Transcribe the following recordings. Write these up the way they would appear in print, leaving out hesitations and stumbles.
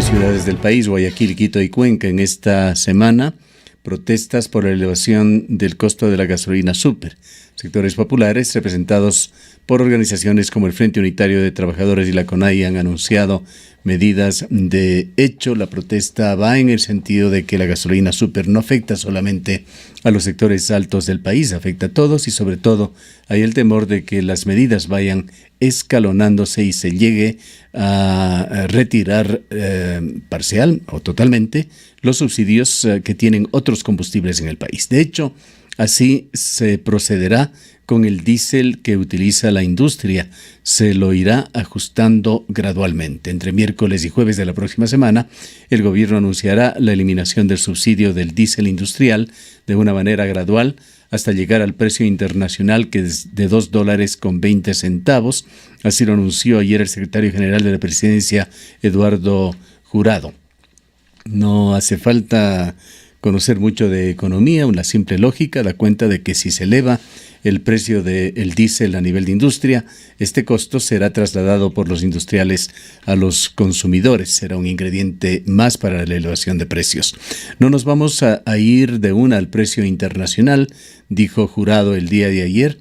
tres ciudades del país, Guayaquil, Quito y Cuenca, en esta semana, protestas por la elevación del costo de la gasolina súper. Sectores populares, representados por organizaciones como el Frente Unitario de Trabajadores y la CONAI, han anunciado medidas. De hecho, la protesta va en el sentido de que la gasolina súper no afecta solamente a los sectores altos del país, afecta a todos, y sobre todo hay el temor de que las medidas vayan escalonándose y se llegue a retirar parcial o totalmente los subsidios que tienen otros combustibles en el país. De hecho, así se procederá con el diésel que utiliza la industria. Se lo irá ajustando gradualmente. Entre miércoles y jueves de la próxima semana, el gobierno anunciará la eliminación del subsidio del diésel industrial de una manera gradual hasta llegar al precio internacional, que es de $2.20. Así lo anunció ayer el secretario general de la Presidencia, Eduardo Jurado. No hace falta conocer mucho de economía, una simple lógica da cuenta de que si se eleva el precio del diésel a nivel de industria, este costo será trasladado por los industriales a los consumidores. Será un ingrediente más para la elevación de precios. No nos vamos a ir de una al precio internacional, dijo Jurado el día de ayer.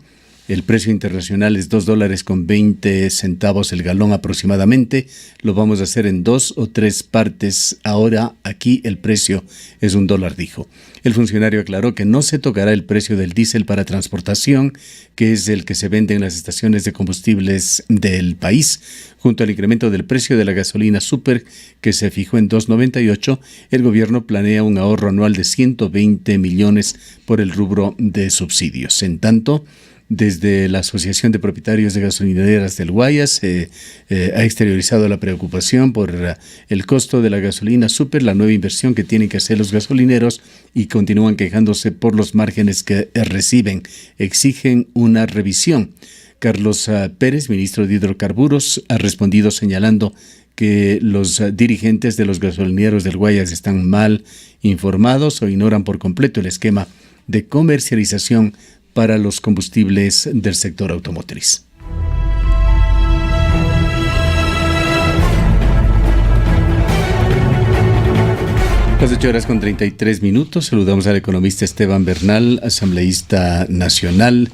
El precio internacional es $2.20 el galón aproximadamente. Lo vamos a hacer en 2 o 3 partes. Ahora aquí el precio es $1, dijo. El funcionario aclaró que no se tocará el precio del diésel para transportación, que es el que se vende en las estaciones de combustibles del país. Junto al incremento del precio de la gasolina súper, que se fijó en $2.98, el gobierno planea un ahorro anual de 120 millones por el rubro de subsidios. En tanto, desde la Asociación de Propietarios de Gasolineras del Guayas ha exteriorizado la preocupación por el costo de la gasolina súper, la nueva inversión que tienen que hacer los gasolineros, y continúan quejándose por los márgenes que reciben. Exigen una revisión. Carlos Pérez, ministro de Hidrocarburos, ha respondido señalando que los dirigentes de los gasolineros del Guayas están mal informados o ignoran por completo el esquema de comercialización para los combustibles del sector automotriz. Las 8:33. Saludamos al economista Esteban Bernal, asambleísta nacional.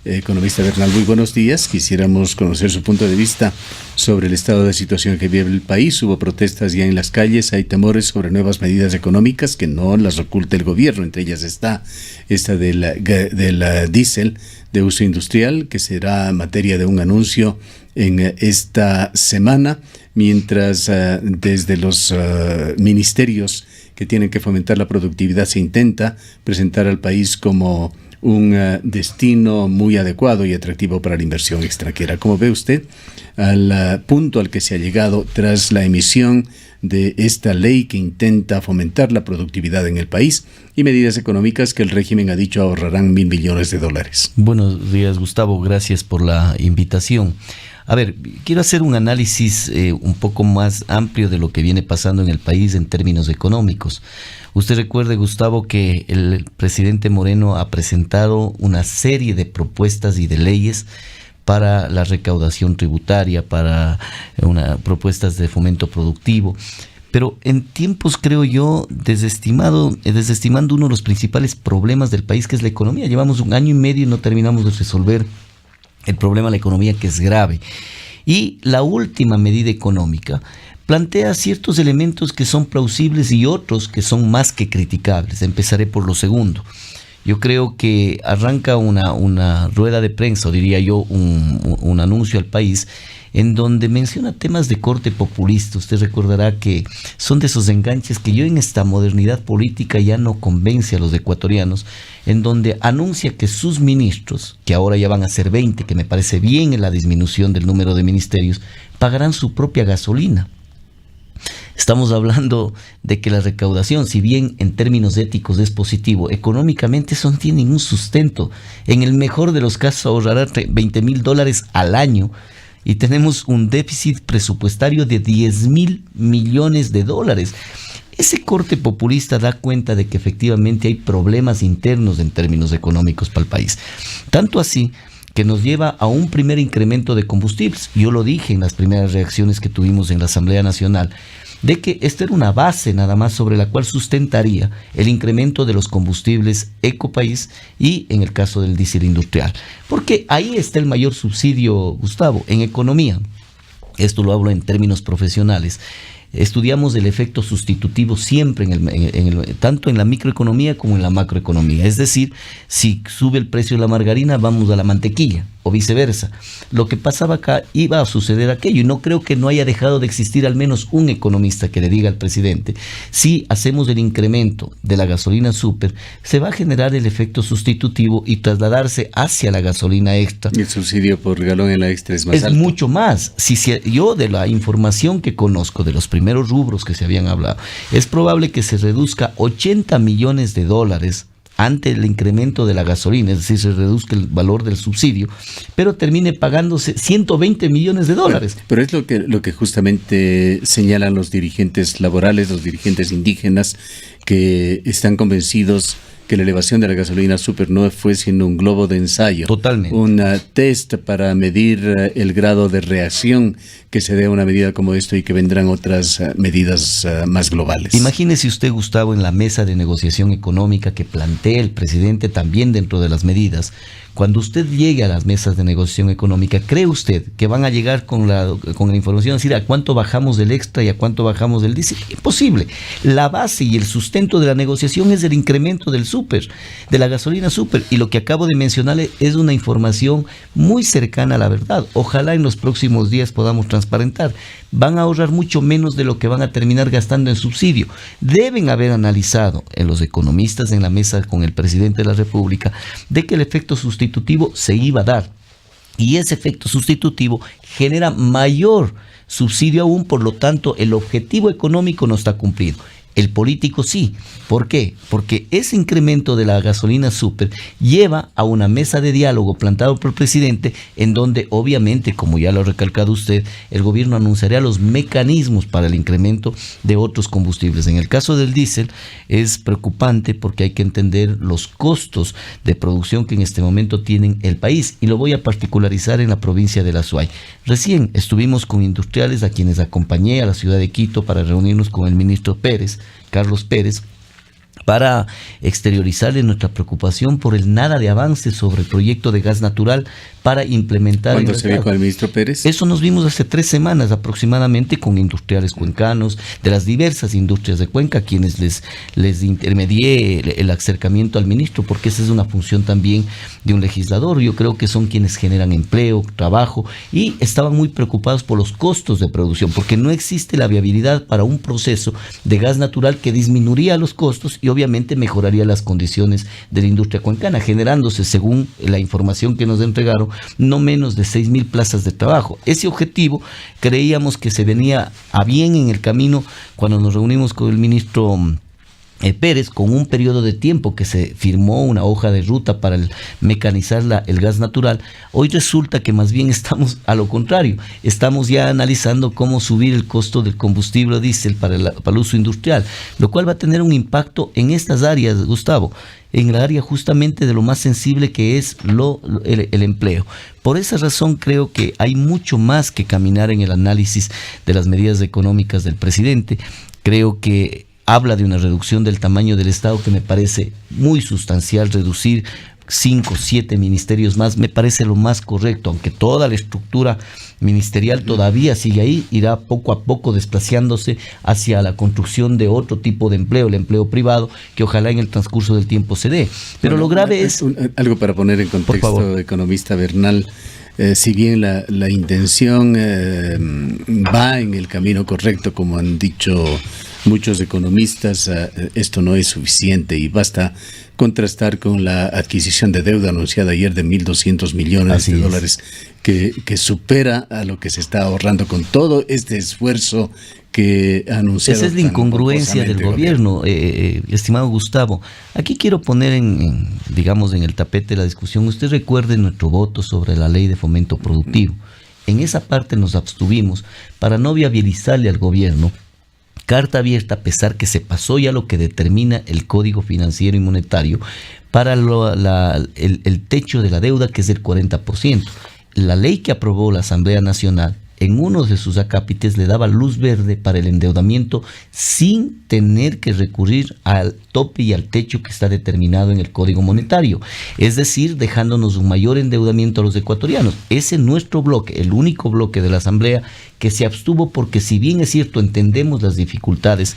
Economista Bernal, muy buenos días. Quisiéramos conocer su punto de vista sobre el estado de situación que vive el país. Hubo protestas ya en las calles, hay temores sobre nuevas medidas económicas que no las oculta el gobierno. Entre ellas está esta del diésel de uso industrial, que será materia de un anuncio en esta semana, mientras desde los ministerios que tienen que fomentar la productividad se intenta presentar al país como un destino muy adecuado y atractivo para la inversión extranjera. ¿Cómo ve usted al punto al que se ha llegado tras la emisión de esta ley que intenta fomentar la productividad en el país y medidas económicas que el régimen ha dicho ahorrarán $1.000 millones? Buenos días, Gustavo. Gracias por la invitación. A ver, quiero hacer un análisis un poco más amplio de lo que viene pasando en el país en términos económicos. Usted recuerde, Gustavo, que el presidente Moreno ha presentado una serie de propuestas y de leyes para la recaudación tributaria, para propuestas de fomento productivo, pero en tiempos, creo yo, desestimando uno de los principales problemas del país, que es la economía. Llevamos 1 año y medio y no terminamos de resolver el problema de la economía, que es grave. Y la última medida económica plantea ciertos elementos que son plausibles y otros que son más que criticables. Empezaré por lo segundo. Yo creo que arranca una rueda de prensa, o diría yo un anuncio al país, en donde menciona temas de corte populista. Usted recordará que son de esos enganches que yo en esta modernidad política ya no convence a los ecuatorianos, en donde anuncia que sus ministros, que ahora ya van a ser 20, que me parece bien en la disminución del número de ministerios, pagarán su propia gasolina. Estamos hablando de que la recaudación, si bien en términos éticos es positivo, económicamente eso no tiene ningún sustento. En el mejor de los casos ahorrará $20.000 al año y tenemos un déficit presupuestario de $10.000 millones. Ese corte populista da cuenta de que efectivamente hay problemas internos en términos económicos para el país. Tanto así que nos lleva a un primer incremento de combustibles. Yo lo dije en las primeras reacciones que tuvimos en la Asamblea Nacional. de que esta era una base nada más sobre la cual sustentaría el incremento de los combustibles Ecopaís y en el caso del diésel industrial. Porque ahí está el mayor subsidio, Gustavo, en economía. Esto lo hablo en términos profesionales. Estudiamos el efecto sustitutivo siempre tanto en la microeconomía como en la macroeconomía. Es decir, si sube el precio de la margarina, vamos a la mantequilla, o viceversa. Lo que pasaba acá iba a suceder aquello, y no creo que no haya dejado de existir al menos un economista que le diga al presidente: si hacemos el incremento de la gasolina súper, se va a generar el efecto sustitutivo y trasladarse hacia la gasolina extra. Y el subsidio por galón en la extra es más alto. Es mucho más. Yo, de la información que conozco de los primeros rubros que se habían hablado, es probable que se reduzca $80 millones ante el incremento de la gasolina, es decir, se reduzca el valor del subsidio, pero termine pagándose $120 millones. Pero es lo que justamente señalan los dirigentes laborales, los dirigentes indígenas, que están convencidos que la elevación de la gasolina súper no fue sino un globo de ensayo. Totalmente. Un test para medir el grado de reacción que se dé a una medida como esto, y que vendrán otras medidas más globales. Imagínese usted, Gustavo, en la mesa de negociación económica que plantea el presidente también dentro de las medidas. Cuando usted llegue a las mesas de negociación económica, ¿cree usted que van a llegar con la información, decir a cuánto bajamos del extra y a cuánto bajamos del diésel? Imposible. La base y el sustento de la negociación es el incremento del súper, de la gasolina súper, y lo que acabo de mencionarle es una información muy cercana a la verdad. Ojalá en los próximos días podamos transparentar. Van a ahorrar mucho menos de lo que van a terminar gastando en subsidio. Deben haber analizado los economistas en la mesa con el presidente de la República de que el efecto sustitutivo se iba a dar, y ese efecto sustitutivo genera mayor subsidio aún, por lo tanto el objetivo económico no está cumplido. El político sí. ¿Por qué? Porque ese incremento de la gasolina súper lleva a una mesa de diálogo planteado por el presidente, en donde obviamente, como ya lo ha recalcado usted, el gobierno anunciará los mecanismos para el incremento de otros combustibles. En el caso del diésel es preocupante porque hay que entender los costos de producción que en este momento tienen el país, y lo voy a particularizar en la provincia de La Suay. Recién estuvimos con industriales a quienes acompañé a la ciudad de Quito para reunirnos con el ministro Carlos Pérez, para exteriorizarle nuestra preocupación por el nada de avance sobre el proyecto de gas natural para implementar. ¿Cuándo se vio con el ministro Pérez? Eso nos vimos hace 3 semanas aproximadamente con industriales cuencanos de las diversas industrias de Cuenca, quienes les intermedié el acercamiento al ministro, porque esa es una función también de un legislador. Yo creo que son quienes generan empleo, trabajo, y estaban muy preocupados por los costos de producción, porque no existe la viabilidad para un proceso de gas natural que disminuiría los costos y obviamente mejoraría las condiciones de la industria cuencana, generándose, según la información que nos entregaron, no menos de 6,000 plazas de trabajo. Ese objetivo creíamos que se venía a bien en el camino cuando nos reunimos con el ministro Pérez, con un periodo de tiempo que se firmó una hoja de ruta para mecanizar el gas natural. Hoy resulta que más bien estamos a lo contrario, estamos ya analizando cómo subir el costo del combustible diésel para el uso industrial, lo cual va a tener un impacto en estas áreas, Gustavo, en el área justamente de lo más sensible que es el empleo. Por esa razón creo que hay mucho más que caminar en el análisis de las medidas económicas del presidente. Creo que habla de una reducción del tamaño del Estado que me parece muy sustancial. Reducir 5 o 7 ministerios más me parece lo más correcto, aunque toda la estructura ministerial todavía sigue ahí, irá poco a poco desplazándose hacia la construcción de otro tipo de empleo, el empleo privado, que ojalá en el transcurso del tiempo se dé. Pero lo grave es... Algo para poner en contexto, economista Bernal. Si bien la intención va en el camino correcto, como han dicho muchos economistas, esto no es suficiente, y basta contrastar con la adquisición de deuda anunciada ayer de $1,200 millones que supera a lo que se está ahorrando con todo este esfuerzo que ha anunciado. Esa es la incongruencia del gobierno, estimado Gustavo. Aquí quiero poner digamos, en el tapete de la discusión. Usted recuerde nuestro voto sobre la ley de fomento productivo. En esa parte nos abstuvimos para no viabilizarle al gobierno carta abierta, a pesar que se pasó ya lo que determina el Código Financiero y Monetario para el techo de la deuda, que es del 40%. La ley que aprobó la Asamblea Nacional en uno de sus acápites le daba luz verde para el endeudamiento sin tener que recurrir al tope y al techo que está determinado en el Código Monetario, es decir, dejándonos un mayor endeudamiento a los ecuatorianos. Ese es nuestro bloque, el único bloque de la Asamblea que se abstuvo, porque si bien es cierto, entendemos las dificultades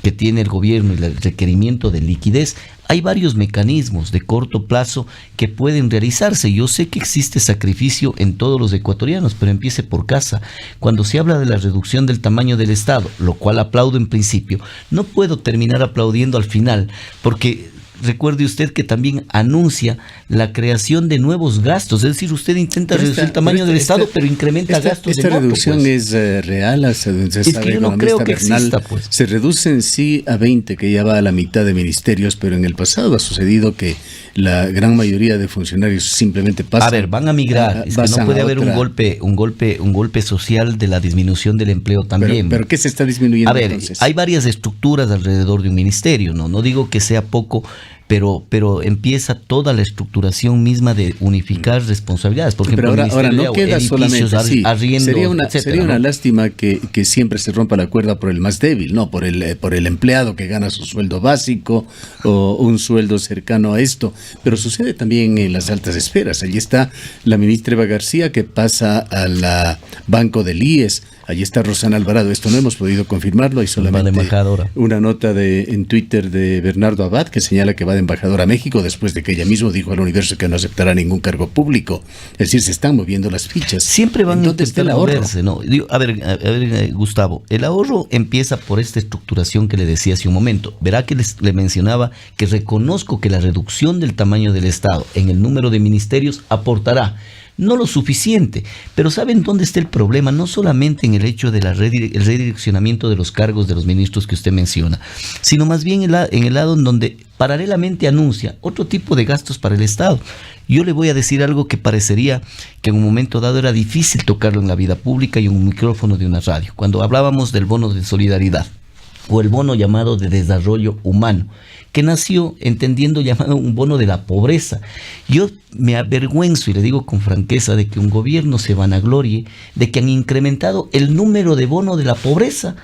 que tiene el gobierno y el requerimiento de liquidez, hay varios mecanismos de corto plazo que pueden realizarse. Yo sé que existe sacrificio en todos los ecuatorianos, pero empiece por casa. Cuando se habla de la reducción del tamaño del Estado, lo cual aplaudo en principio, no puedo terminar aplaudiendo al final, porque recuerde usted que también anuncia la creación de nuevos gastos, es decir, usted intenta reducir el tamaño del Estado, pero incrementa gastos. Esta reducción es real, hasta donde se sabe, que yo no creo que exista, pues. Se reduce en sí a 20, que ya va a la mitad de ministerios, pero en el pasado ha sucedido que la gran mayoría de funcionarios simplemente pasan. A ver, van a migrar, es que no puede haber un golpe social de la disminución del empleo también. Pero ¿qué se está disminuyendo? A ver, entonces? Hay varias estructuras alrededor de un ministerio, no digo que sea poco, pero empieza toda la estructuración misma de unificar responsabilidades. Por ejemplo, pero ahora no queda solamente así. Arriendos, sería una lástima que siempre se rompa la cuerda por el más débil, no por el empleado que gana su sueldo básico o un sueldo cercano a esto. Pero sucede también en las altas esferas. Allí está la ministra Eva García, que pasa a la banco del IES. Allí está Rosana Alvarado. Esto no hemos podido confirmarlo. Hay solamente una nota en Twitter de Bernardo Abad que señala que va de embajadora a México después de que ella mismo dijo al universo que no aceptará ningún cargo público. Es decir, se están moviendo las fichas. Siempre van a intentar moverse, ¿no? A ver, Gustavo, el ahorro empieza por esta estructuración que le decía hace un momento. Verá que le mencionaba que reconozco que la reducción del tamaño del Estado en el número de ministerios aportará. No lo suficiente, pero ¿saben dónde está el problema? No solamente en el hecho del redireccionamiento de los cargos de los ministros que usted menciona, sino más bien en el lado en donde paralelamente anuncia otro tipo de gastos para el Estado. Yo le voy a decir algo que parecería que en un momento dado era difícil tocarlo en la vida pública y en un micrófono de una radio. Cuando hablábamos del bono de solidaridad o el bono llamado de desarrollo humano, que nació entendiendo llamado un bono de la pobreza. Yo me avergüenzo y le digo con franqueza de que un gobierno se vanaglorie de que han incrementado el número de bono de la pobreza.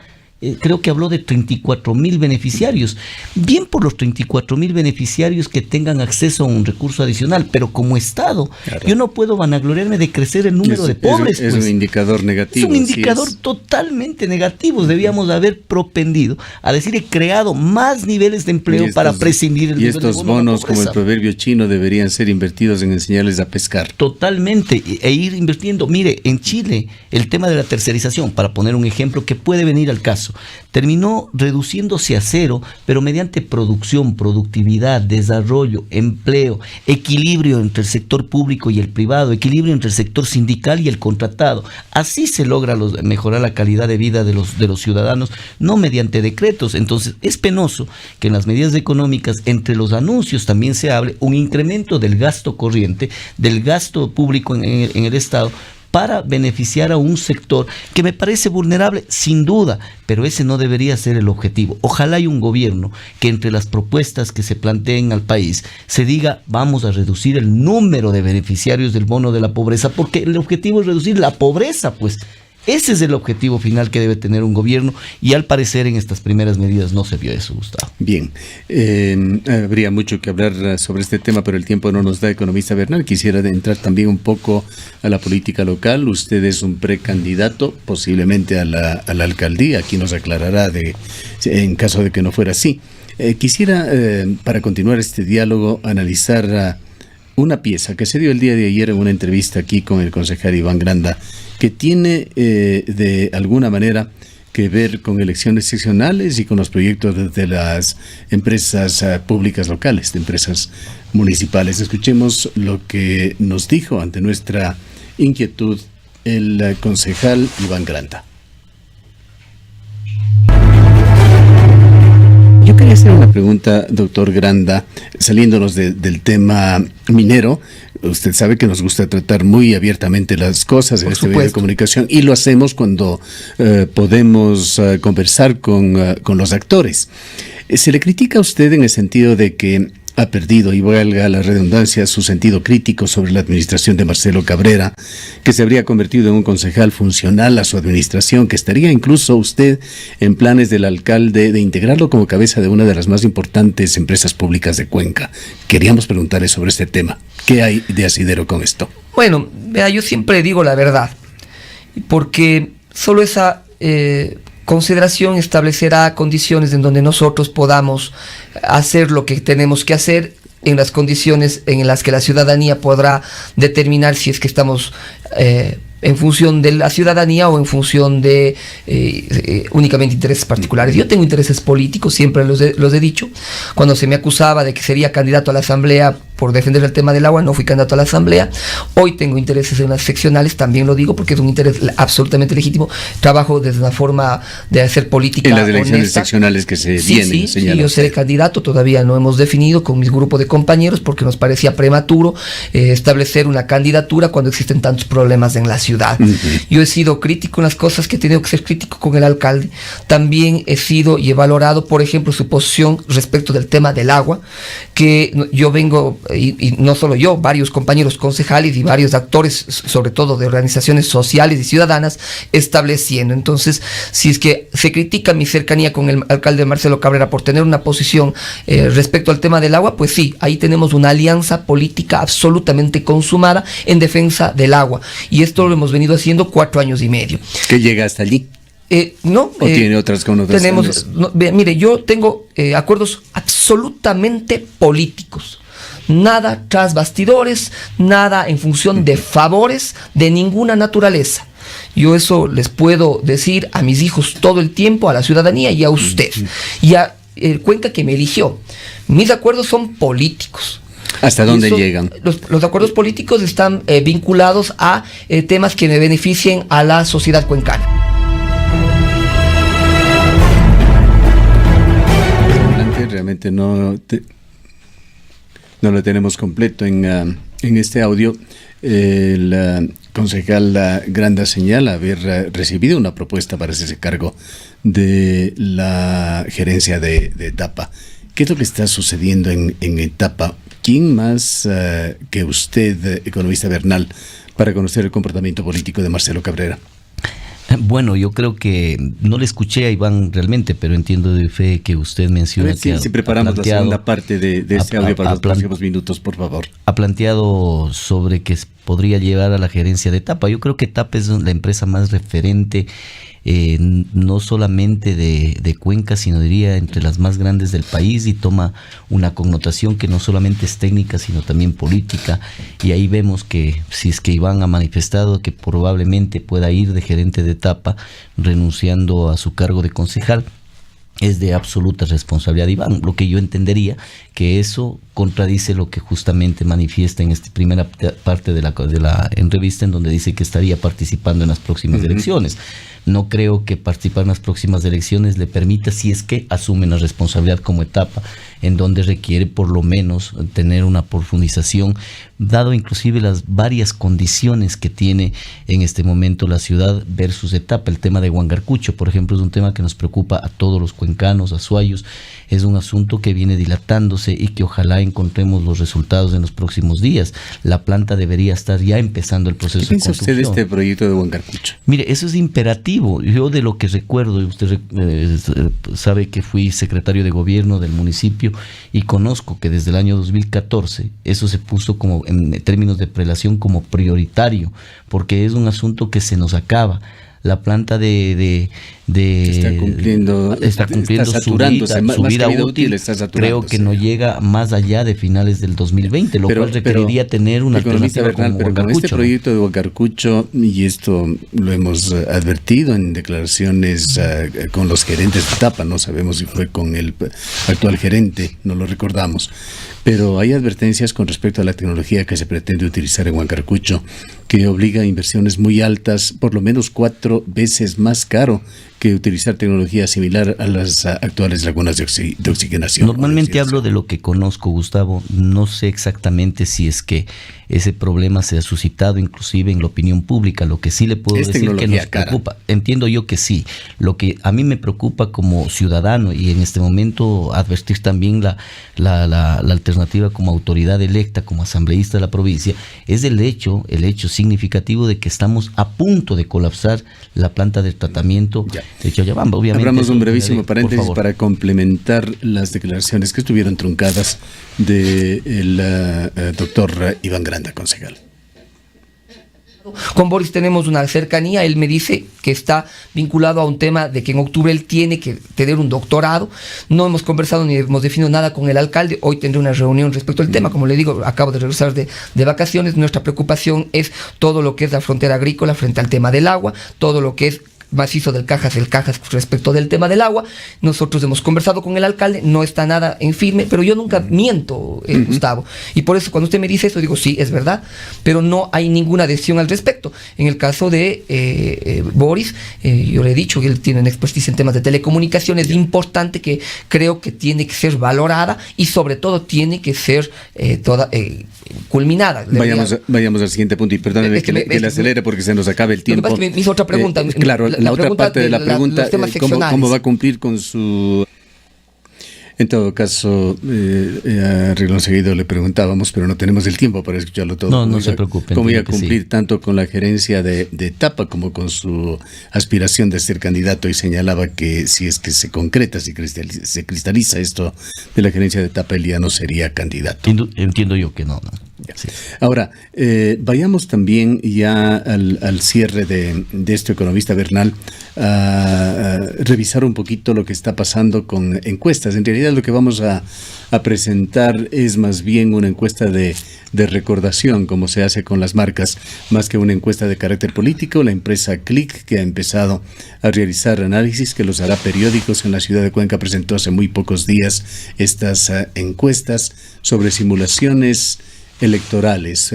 Creo que habló de 34,000 beneficiarios. Bien por los 34,000 beneficiarios que tengan acceso a un recurso adicional, pero como Estado, claro, yo no puedo vanagloriarme de crecer el número de pobres. Es un indicador negativo. Es un indicador totalmente negativo. Debíamos haber propendido a decir, he creado más niveles de empleo para prescindir el nivel de bono. Y estos bonos, como el proverbio chino, deberían ser invertidos en enseñarles a pescar. Totalmente, e ir invirtiendo. Mire, en Chile, el tema de la tercerización, para poner un ejemplo que puede venir al caso, terminó reduciéndose a cero, pero mediante producción, productividad, desarrollo, empleo, equilibrio entre el sector público y el privado, equilibrio entre el sector sindical y el contratado. Así se logra mejorar la calidad de vida de los ciudadanos, no mediante decretos. Entonces, es penoso que en las medidas económicas, entre los anuncios también se hable un incremento del gasto corriente, del gasto público en el Estado, para beneficiar a un sector que me parece vulnerable, sin duda, pero ese no debería ser el objetivo. Ojalá haya un gobierno que entre las propuestas que se planteen al país se diga, vamos a reducir el número de beneficiarios del bono de la pobreza, porque el objetivo es reducir la pobreza, pues. Ese es el objetivo final que debe tener un gobierno, y al parecer en estas primeras medidas no se vio eso, Gustavo. Bien, habría mucho que hablar sobre este tema, pero el tiempo no nos da. Economista Bernal, quisiera entrar también un poco a la política local. Usted es un precandidato posiblemente a la alcaldía, aquí nos aclarará en caso de que no fuera así. Quisiera, para continuar este diálogo, analizar una pieza que se dio el día de ayer en una entrevista aquí con el concejal Iván Granda, que tiene de alguna manera que ver con elecciones seccionales y con los proyectos de las empresas públicas locales, de empresas municipales. Escuchemos lo que nos dijo ante nuestra inquietud el concejal Iván Granda. Yo quería hacer una pregunta, doctor Granda, saliéndonos del tema minero. Usted sabe que nos gusta tratar muy abiertamente las cosas en este medio de comunicación, y lo hacemos cuando podemos conversar con los actores. Se le critica a usted en el sentido de que ha perdido, y valga la redundancia, su sentido crítico sobre la administración de Marcelo Cabrera, que se habría convertido en un concejal funcional a su administración, que estaría incluso usted en planes del alcalde de integrarlo como cabeza de una de las más importantes empresas públicas de Cuenca. Queríamos preguntarle sobre este tema. ¿Qué hay de asidero con esto? Bueno, vea, yo siempre digo la verdad, porque solo esa consideración establecerá condiciones en donde nosotros podamos hacer lo que tenemos que hacer, en las condiciones en las que la ciudadanía podrá determinar si es que estamos en función de la ciudadanía o en función de únicamente intereses particulares. Yo tengo intereses políticos, siempre los he dicho. Cuando se me acusaba de que sería candidato a la Asamblea por defender el tema del agua, no fui candidato a la Asamblea. Hoy tengo intereses en las seccionales, también lo digo porque es un interés absolutamente legítimo. Trabajo desde una forma de hacer política en las elecciones honesta. Seccionales que se vienen. Sí, yo seré candidato, todavía no hemos definido con mi grupo de compañeros porque nos parecía prematuro establecer una candidatura cuando existen tantos problemas en la ciudad. Yo he sido crítico en las cosas que he tenido que ser crítico con el alcalde. También he sido y he valorado, por ejemplo, su posición respecto del tema del agua, que yo vengo, y no solo yo, varios compañeros concejales y varios actores, sobre todo de organizaciones sociales y ciudadanas, estableciendo. Entonces, si es que se critica mi cercanía con el alcalde Marcelo Cabrera por tener una posición respecto al tema del agua, pues sí, ahí tenemos una alianza política absolutamente consumada en defensa del agua. Y esto lo hemos venido haciendo 4 años y medio. ¿Que llega hasta allí? No. ¿O tiene otras connotaciones? Mire, yo tengo acuerdos absolutamente políticos. Nada tras bastidores, nada en función de favores de ninguna naturaleza. Yo eso les puedo decir a mis hijos todo el tiempo, a la ciudadanía y a usted. Y a Cuenca que me eligió. Mis acuerdos son políticos. ¿Hasta dónde llegan? Los acuerdos políticos están vinculados a temas que me beneficien a la sociedad cuencana. Realmente no lo tenemos completo en este audio. El concejal Granda señala haber recibido una propuesta para hacerse cargo de la gerencia de etapa. ¿Qué es lo que está sucediendo en etapa? ¿Quién más que usted, economista Bernal, para conocer el comportamiento político de Marcelo Cabrera? Bueno, yo creo que no le escuché a Iván realmente, pero entiendo de fe que usted menciona que si preparamos la segunda parte de este audio para los próximos minutos, por favor. Ha planteado sobre que podría llevar a la gerencia de etapa. Yo creo que etapa es la empresa más referente, no solamente de Cuenca, sino diría entre las más grandes del país, y toma una connotación que no solamente es técnica, sino también política. Y ahí vemos que si es que Iván ha manifestado que probablemente pueda ir de gerente de etapa, renunciando a su cargo de concejal, es de absoluta responsabilidad de Iván. Lo que yo entendería que eso contradice lo que justamente manifiesta en esta primera parte de la entrevista, en donde dice que estaría participando en las próximas elecciones. No creo que participar en las próximas elecciones le permita, si es que asume la responsabilidad como etapa, en donde requiere por lo menos tener una profundización, dado inclusive las varias condiciones que tiene en este momento la ciudad versus etapa. El tema de Huangarcucho, por ejemplo, es un tema que nos preocupa a todos los cuencanos, azuayos. Es un asunto que viene dilatándose y que ojalá encontremos los resultados en los próximos días. La planta debería estar ya empezando el proceso de construcción. ¿Qué piensa usted de este proyecto de Huangarcucho? Mire, eso es imperativo. Yo de lo que recuerdo, y usted sabe que fui secretario de gobierno del municipio y conozco que desde el año 2014 eso se puso como en términos de prelación como prioritario, porque es un asunto que se nos acaba. La planta está cumpliendo su vida útil, creo que no llega más allá de finales del 2020, lo cual requeriría tener una alternativa como pero con este proyecto de Huangarcucho, y esto lo hemos advertido en declaraciones con los gerentes de etapa, no sabemos si fue con el actual gerente, no lo recordamos, pero hay advertencias con respecto a la tecnología que se pretende utilizar en Huangarcucho, que obliga a inversiones muy altas, por lo menos 4 veces más caro que utilizar tecnología similar a las actuales lagunas de oxigenación. Normalmente hablo de lo que conozco, Gustavo. No sé exactamente si es que ese problema se ha suscitado inclusive en la opinión pública. Lo que sí le puedo decir que nos preocupa. Entiendo yo que sí. Lo que a mí me preocupa como ciudadano, y en este momento advertir también la alternativa como autoridad electa, como asambleísta de la provincia, es el hecho significativo de que estamos a punto de colapsar la planta de tratamiento de Challamamba. Obviamente, abramos un brevísimo paréntesis para complementar las declaraciones que estuvieron truncadas del doctor Iván Granda, concejal. Con Boris tenemos una cercanía. Él me dice que está vinculado a un tema de que en octubre él tiene que tener un doctorado. No hemos conversado ni hemos definido nada con el alcalde. Hoy tendré una reunión respecto al tema. Como le digo, acabo de regresar de vacaciones. Nuestra preocupación es todo lo que es la frontera agrícola frente al tema del agua, todo lo que es macizo del Cajas respecto del tema del agua. Nosotros hemos conversado con el alcalde, no está nada en firme, pero yo nunca miento, Gustavo, y por eso cuando usted me dice eso digo sí, es verdad, pero no hay ninguna decisión al respecto. En el caso de Boris, yo le he dicho que él tiene una expertise en temas de telecomunicaciones importante, que creo que tiene que ser valorada y sobre todo tiene que ser culminada. Vayamos al siguiente punto, y perdónenme que le acelere porque se nos acabe el tiempo. Lo que pasa es que me hizo otra pregunta. Claro, la otra parte de la pregunta, ¿cómo va a cumplir con su...? En todo caso, a renglón seguido le preguntábamos, pero no tenemos el tiempo para escucharlo todo. No se preocupe. ¿Cómo iba a cumplir tanto con la gerencia de Tapa como con su aspiración de ser candidato? Y señalaba que si es que se concreta, si se cristaliza esto de la gerencia de Tapa, él ya no sería candidato. Entiendo yo que no. Sí. Ahora, vayamos también ya al cierre de este economista Bernal, a revisar un poquito lo que está pasando con encuestas. En realidad lo que vamos a presentar es más bien una encuesta de recordación, como se hace con las marcas, más que una encuesta de carácter político. La empresa Click, que ha empezado a realizar análisis, que los hará periódicos en la ciudad de Cuenca, presentó hace muy pocos días estas encuestas sobre simulaciones electorales.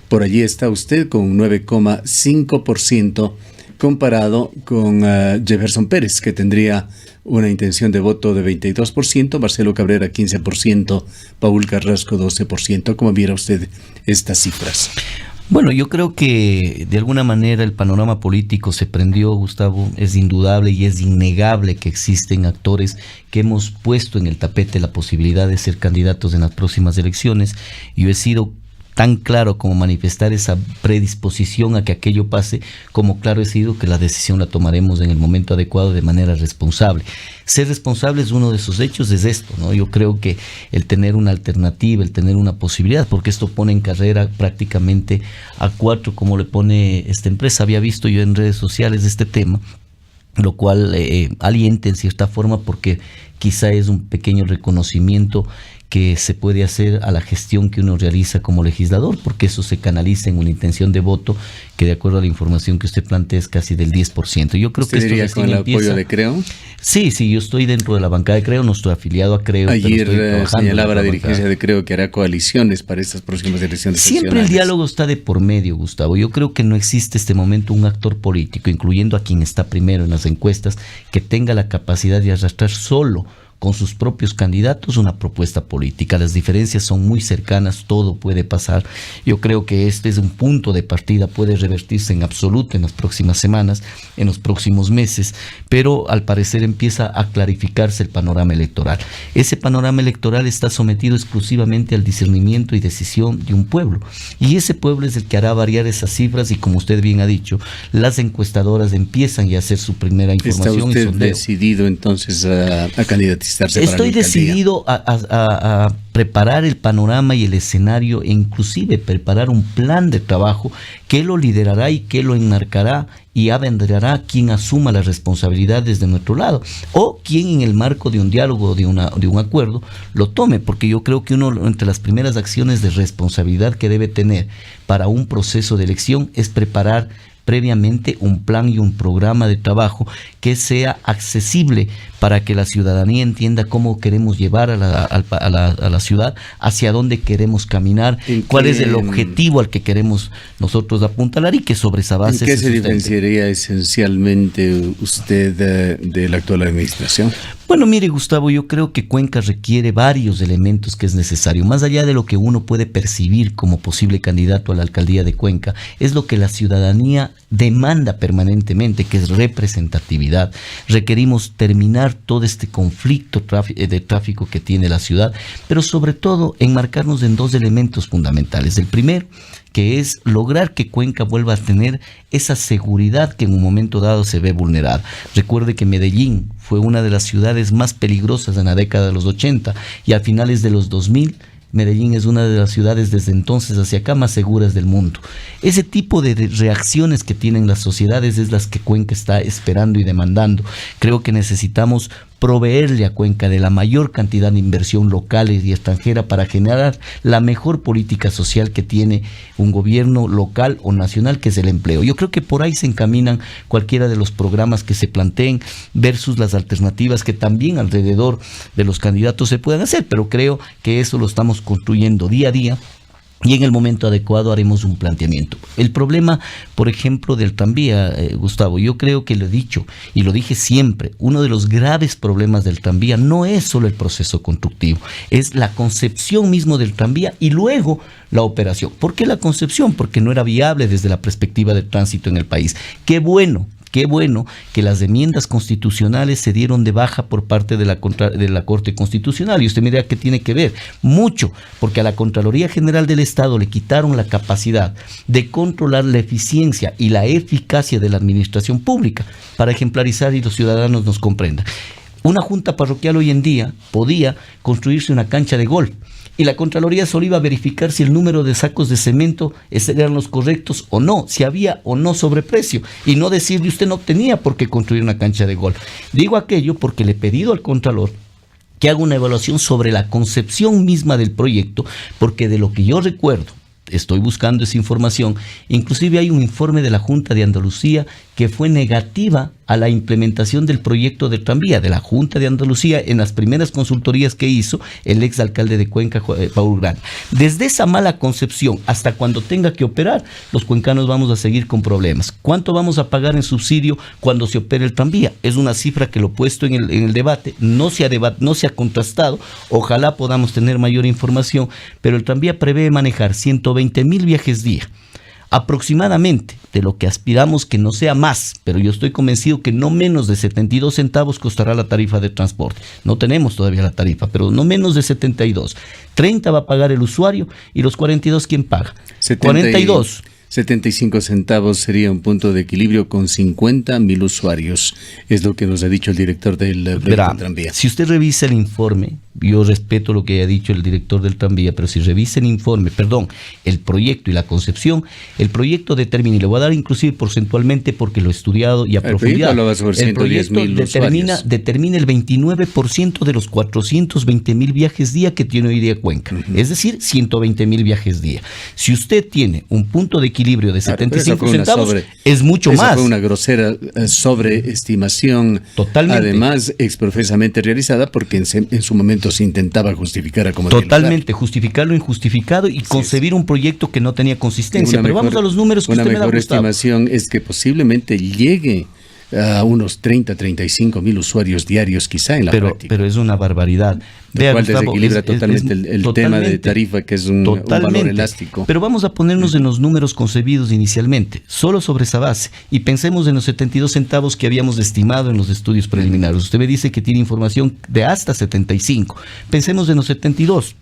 Por allí está usted con un 9,5% comparado con Jefferson Pérez, que tendría una intención de voto de 22%, Marcelo Cabrera 15%, Paul Carrasco 12%. ¿Cómo viera usted estas cifras? Bueno, yo creo que de alguna manera el panorama político se prendió, Gustavo. Es indudable y es innegable que existen actores que hemos puesto en el tapete la posibilidad de ser candidatos en las próximas elecciones. Yo he sido tan claro como manifestar esa predisposición a que aquello pase, como claro he sido que la decisión la tomaremos en el momento adecuado de manera responsable. Ser responsable es uno de esos hechos, es esto, ¿no? Yo creo que el tener una alternativa, el tener una posibilidad, porque esto pone en carrera prácticamente a 4, como le pone esta empresa. Había visto yo en redes sociales este tema, lo cual alienta en cierta forma, porque quizá es un pequeño reconocimiento que se puede hacer a la gestión que uno realiza como legislador, porque eso se canaliza en una intención de voto que, de acuerdo a la información que usted plantea, es casi del 10%. Yo creo que esto diría con el apoyo de Creo. Sí, yo estoy dentro de la bancada de Creo, no estoy afiliado a Creo. Ayer señalaba la dirigencia de Creo que hará coaliciones para estas próximas elecciones. Siempre el diálogo está de por medio, Gustavo. Yo creo que no existe este momento un actor político, incluyendo a quien está primero en las encuestas, que tenga la capacidad de arrastrar solo con sus propios candidatos una propuesta política. Las diferencias son muy cercanas, todo puede pasar. Yo creo que este es un punto de partida, puede revertirse en absoluto en las próximas semanas, en los próximos meses, pero al parecer empieza a clarificarse el panorama electoral. Ese panorama electoral está sometido exclusivamente al discernimiento y decisión de un pueblo, y ese pueblo es el que hará variar esas cifras, y como usted bien ha dicho, las encuestadoras empiezan ya a hacer su primera información. ¿Está usted decidido entonces a candidatizarse? Estoy decidido a preparar el panorama y el escenario, e inclusive preparar un plan de trabajo que lo liderará y que lo enmarcará y abanderará quien asuma la responsabilidad desde nuestro lado, o quien en el marco de un diálogo, de un acuerdo, lo tome, porque yo creo que uno entre las primeras acciones de responsabilidad que debe tener para un proceso de elección es preparar previamente un plan y un programa de trabajo que sea accesible para para que la ciudadanía entienda cómo queremos llevar a la ciudad, hacia dónde queremos caminar, cuál es el objetivo al que queremos nosotros apuntalar y que sobre esa base ¿En qué se diferenciaría esencialmente usted de la actual administración? Bueno, mire, Gustavo, yo creo que Cuenca requiere varios elementos que es necesario. Más allá de lo que uno puede percibir como posible candidato a la alcaldía de Cuenca, es lo que la ciudadanía demanda permanentemente, que es representatividad. Requerimos terminar todo este conflicto de tráfico que tiene la ciudad, pero sobre todo enmarcarnos en dos elementos fundamentales. El primero, que es lograr que Cuenca vuelva a tener esa seguridad que en un momento dado se ve vulnerada. Recuerde que Medellín fue una de las ciudades más peligrosas en la década de los 80 y a finales de los 2000 Medellín es una de las ciudades desde entonces hacia acá más seguras del mundo. Ese tipo de reacciones que tienen las sociedades es las que Cuenca está esperando y demandando. Creo que necesitamos proveerle a Cuenca de la mayor cantidad de inversión local y extranjera para generar la mejor política social que tiene un gobierno local o nacional, que es el empleo. Yo creo que por ahí se encaminan cualquiera de los programas que se planteen versus las alternativas que también alrededor de los candidatos se puedan hacer, pero creo que eso lo estamos construyendo día a día. Y en el momento adecuado haremos un planteamiento. El problema, por ejemplo, del tranvía, Gustavo, yo creo que lo he dicho y lo dije siempre, uno de los graves problemas del tranvía no es solo el proceso constructivo, es la concepción mismo del tranvía y luego la operación. ¿Por qué la concepción? Porque no era viable desde la perspectiva del tránsito en el país. Qué bueno que las enmiendas constitucionales se dieron de baja por parte de la Corte Constitucional. Y usted me dirá qué tiene que ver. Mucho, porque a la Contraloría General del Estado le quitaron la capacidad de controlar la eficiencia y la eficacia de la administración pública para ejemplarizar y los ciudadanos nos comprendan. Una junta parroquial hoy en día podía construirse una cancha de golf, y la Contraloría solo iba a verificar si el número de sacos de cemento eran los correctos o no, si había o no sobreprecio, y no decirle usted no tenía por qué construir una cancha de golf. Digo aquello porque le he pedido al Contralor que haga una evaluación sobre la concepción misma del proyecto, porque de lo que yo recuerdo, estoy buscando esa información, inclusive hay un informe de la Junta de Andalucía que fue negativa a la implementación del proyecto de tranvía de la Junta de Andalucía en las primeras consultorías que hizo el exalcalde de Cuenca, Paul Grant. Desde esa mala concepción hasta cuando tenga que operar, los cuencanos vamos a seguir con problemas. ¿Cuánto vamos a pagar en subsidio cuando se opere el tranvía? Es una cifra que lo he puesto en el debate, no se ha contrastado, ojalá podamos tener mayor información, pero el tranvía prevé manejar 120,000 viajes día. Aproximadamente, de lo que aspiramos que no sea más, pero yo estoy convencido que no menos de 72 centavos costará la tarifa de transporte. No tenemos todavía la tarifa, pero no menos de 72. 30 va a pagar el usuario y los 42, ¿quién paga? 42. 75 centavos sería un punto de equilibrio con 50,000 usuarios, es lo que nos ha dicho el director del proyecto del tranvía. Si usted revisa el informe, yo respeto lo que haya dicho el director del tranvía, pero si revisa el informe, el proyecto y la concepción, el proyecto determina, y le voy a dar inclusive porcentualmente porque lo he estudiado y a profundidad, el proyecto determina el 29% de los 420,000 viajes día que tiene hoy día Cuenca, es decir, 120,000 viajes día. Si usted tiene un punto de equilibrio de 75 centavos, es mucho más. Fue una grosera sobreestimación, totalmente. Además exprofesamente realizada porque en su momento se intentaba justificar a como totalmente, justificar lo injustificado y concebir un proyecto que no tenía consistencia. Pero vamos a los números que usted me da. Una mejor estimación es que posiblemente llegue a unos 30-35,000 usuarios diarios quizá en la práctica. Pero es una barbaridad. Lo cual desequilibra totalmente el tema de tarifa, que es un valor elástico. Pero vamos a ponernos en los números concebidos inicialmente, solo sobre esa base, y pensemos en los 72 centavos que habíamos estimado en los estudios preliminares. Usted me dice que tiene información de hasta 75. Pensemos en los 72.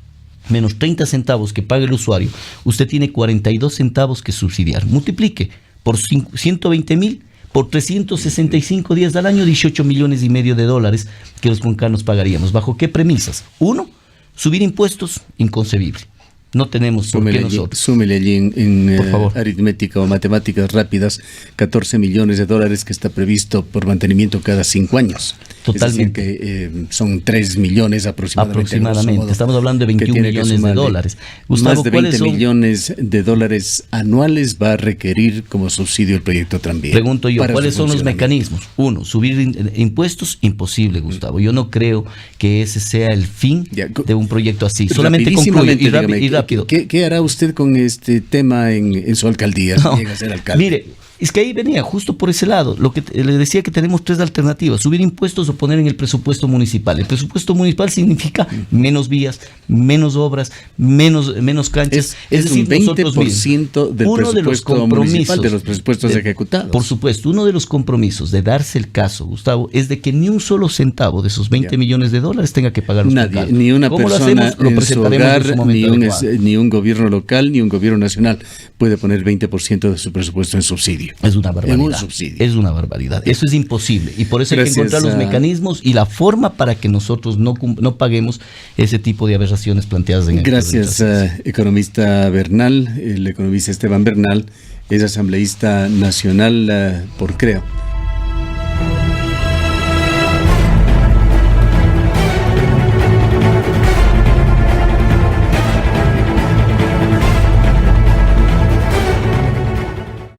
Menos 30 centavos que paga el usuario, usted tiene 42 centavos que subsidiar. Multiplique por 120,000, por 365 días al año, 18,5 millones de dólares que los cuencanos pagaríamos. ¿Bajo qué premisas? Uno, subir impuestos, inconcebible. No tenemos por qué nosotros. Súmele allí en aritmética o matemáticas rápidas, 14 millones de dólares que está previsto por mantenimiento cada 5 años. Totalmente. Es decir, que son 3 millones aproximadamente. Estamos hablando de 21 millones de dólares. Gustavo, más de 20 millones de dólares anuales va a requerir como subsidio el proyecto Tranvía. Pregunto yo, ¿cuáles son los mecanismos? Uno, subir impuestos, imposible, Gustavo. Yo no creo que ese sea el fin de un proyecto así. Solamente concluyo y rápido. ¿Qué hará usted con este tema en su alcaldía? No, si llega a ser alcalde? Mire, es que ahí venía, justo por ese lado. Lo que le decía, que tenemos 3 alternativas: subir impuestos o poner en el presupuesto municipal. El presupuesto municipal significa menos vías, menos obras, menos canchas. Es decir, un 20% del presupuesto municipal, de los presupuestos ejecutados. Por supuesto, uno de los compromisos de darse el caso, Gustavo, es de que ni un solo centavo de esos 20 millones de dólares tenga que pagar los nadie, ni una persona en su hogar, ni un gobierno local, ni un gobierno nacional puede poner 20% de su presupuesto en subsidio. Es una barbaridad. Es una barbaridad. Eso es imposible. Y por eso hay que encontrar los mecanismos y la forma para que nosotros no paguemos ese tipo de aberraciones planteadas en el Gracias, economista Bernal. El economista Esteban Bernal es asambleísta nacional por CREO.